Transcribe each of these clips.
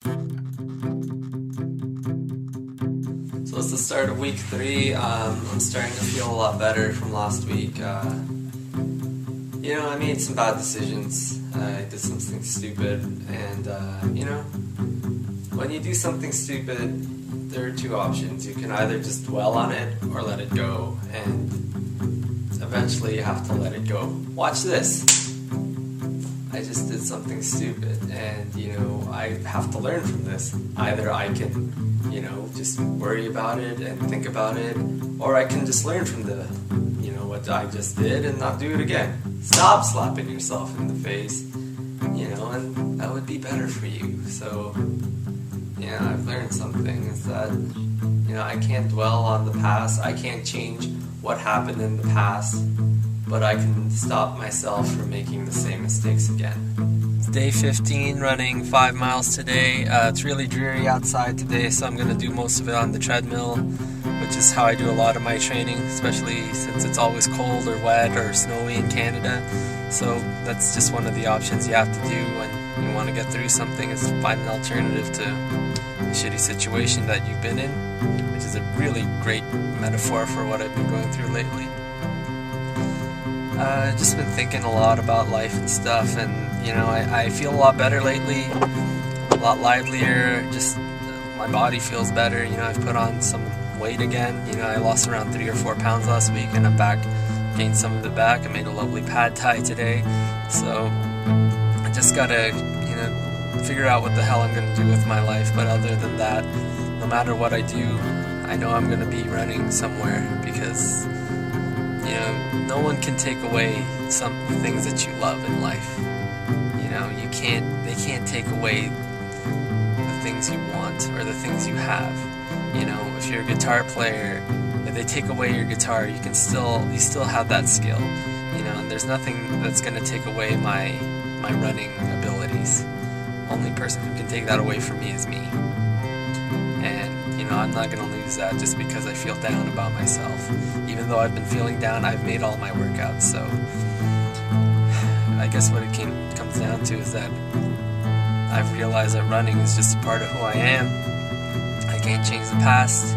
So it's the start of week 3. I'm starting to feel a lot better from last week. I made some bad decisions. I did something stupid, and when you do something stupid, there are two options. You can either just dwell on it or let it go, and eventually you have to let it go. Watch this. I just did something stupid, and I have to learn from this. Either I can just worry about it and think about it, or I can just learn from what I just did and not do it again. Stop slapping yourself in the face, and that would be better for you. So, I've learned something, is that, I can't dwell on the past. I can't change what happened in the past, but I can stop myself from making the same mistakes again. It's day 15, running 5 miles today. It's really dreary outside today, so I'm going to do most of it on the treadmill, which is how I do a lot of my training, especially since it's always cold or wet or snowy in Canada. So that's just one of the options you have to do when you want to get through something, is to find an alternative to the shitty situation that you've been in, which is a really great metaphor for what I've been going through lately. Just been thinking a lot about life and stuff, and I feel a lot better lately, a lot livelier. Just my body feels better. I've put on some weight again. I lost around 3 or 4 pounds last week, and I'm back, gained some of it back. I made a lovely pad thai today, so I just gotta figure out what the hell I'm gonna do with my life. But other than that, no matter what I do, I know I'm gonna be running somewhere, because no one can take away some things that you love in life. They can't take away the things you want or the things you have. If you're a guitar player, if they take away your guitar, you still have that skill. And there's nothing that's gonna take away my running abilities. Only person who can take that away from me is me. And I'm not going to lose that just because I feel down about myself. Even though I've been feeling down, I've made all my workouts. So I guess what it comes down to is that I've realized that running is just a part of who I am. I can't change the past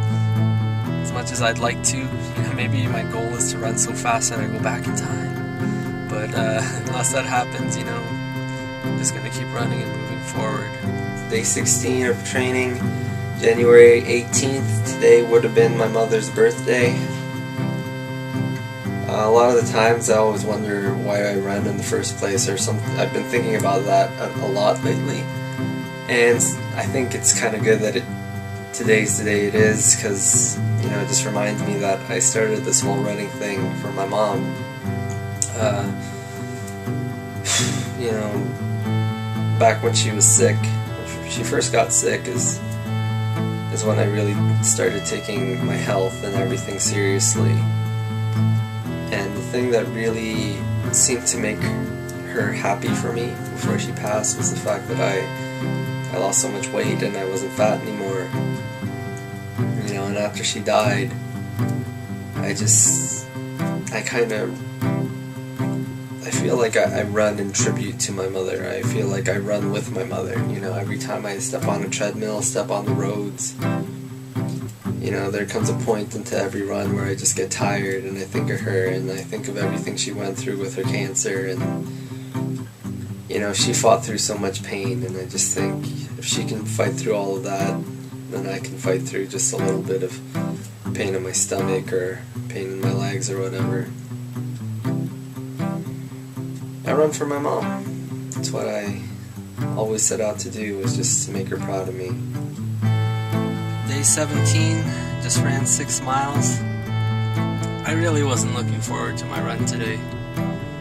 as much as I'd like to. Maybe my goal is to run so fast that I go back in time. But unless that happens, I'm just going to keep running and moving forward. Day 16 of training. January 18th, today would have been my mother's birthday. A lot of the times I always wonder why I run in the first place, or something. I've been thinking about that a lot lately, and I think it's kind of good that today's the day it is, because it just reminds me that I started this whole running thing for my mom. Back when she was sick, when she first got sick, is when I really started taking my health and everything seriously. And the thing that really seemed to make her happy for me before she passed was the fact that I lost so much weight and I wasn't fat anymore. And after she died, I feel like I run in tribute to my mother. I feel like I run with my mother. Every time I step on a treadmill, step on the roads, there comes a point into every run where I just get tired, and I think of her, and I think of everything she went through with her cancer, and she fought through so much pain, and I just think if she can fight through all of that, then I can fight through just a little bit of pain in my stomach or pain in my legs or whatever. I run for my mom. That's what I always set out to do, was just to make her proud of me. Day 17, just ran 6 miles. I really wasn't looking forward to my run today.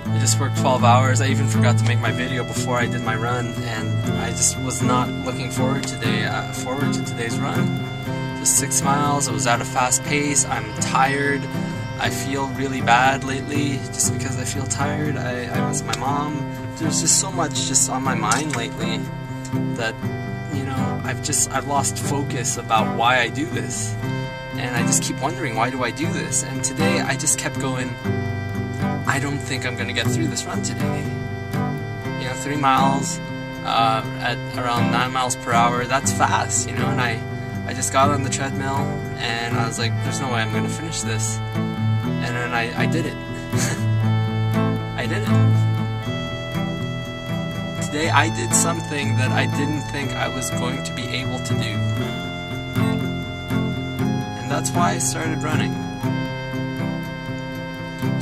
I just worked 12 hours. I even forgot to make my video before I did my run, and I just was not looking forward to today's run. Just 6 miles. It was at a fast pace. I'm tired. I feel really bad lately just because I feel tired. I miss my mom. There's just so much just on my mind lately that I've lost focus about why I do this, and I just keep wondering, why do I do this? And today I just kept going, I don't think I'm gonna get through this run today. 3 miles, at around 9 miles per hour. That's fast, and I just got on the treadmill and I was like, there's no way I'm gonna finish this. And then I did it. I did it. Today I did something that I didn't think I was going to be able to do. And that's why I started running.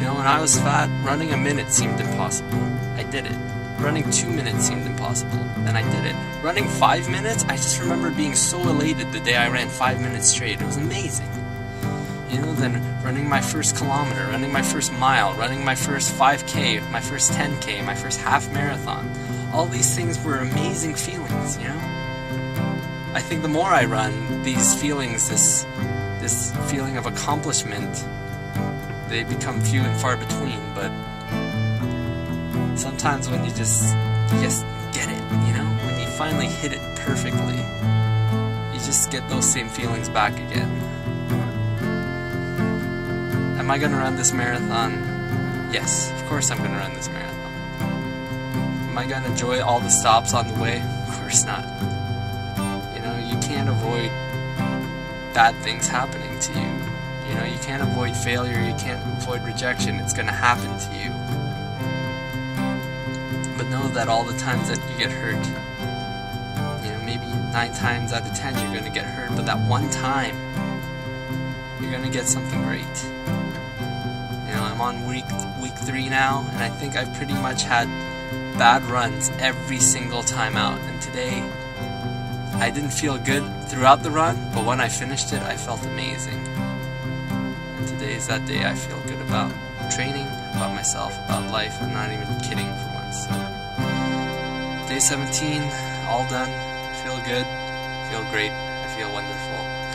When I was fat, running a minute seemed impossible. I did it. Running 2 minutes seemed impossible. Then I did it. Running 5 minutes, I just remember being so elated the day I ran 5 minutes straight. It was amazing. Then running my first kilometer, running my first mile, running my first 5K, my first 10K, my first half marathon. All these things were amazing feelings, I think the more I run, these feelings, this feeling of accomplishment, they become few and far between. But sometimes when you just get it, when you finally hit it perfectly, you just get those same feelings back again. Am I gonna run this marathon? Yes, of course I'm gonna run this marathon. Am I gonna enjoy all the stops on the way? Of course not. You can't avoid bad things happening to you. You can't avoid failure, you can't avoid rejection. It's gonna happen to you. But know that all the times that you get hurt, maybe 9 times out of 10 you're gonna get hurt, but that one time, you're gonna get something great. I'm on week 3 now, and I think I've pretty much had bad runs every single time out. And today, I didn't feel good throughout the run, but when I finished it, I felt amazing. And today's that day I feel good about training, about myself, about life. I'm not even kidding for once. So, day 17, all done. Feel good, feel great, I feel wonderful.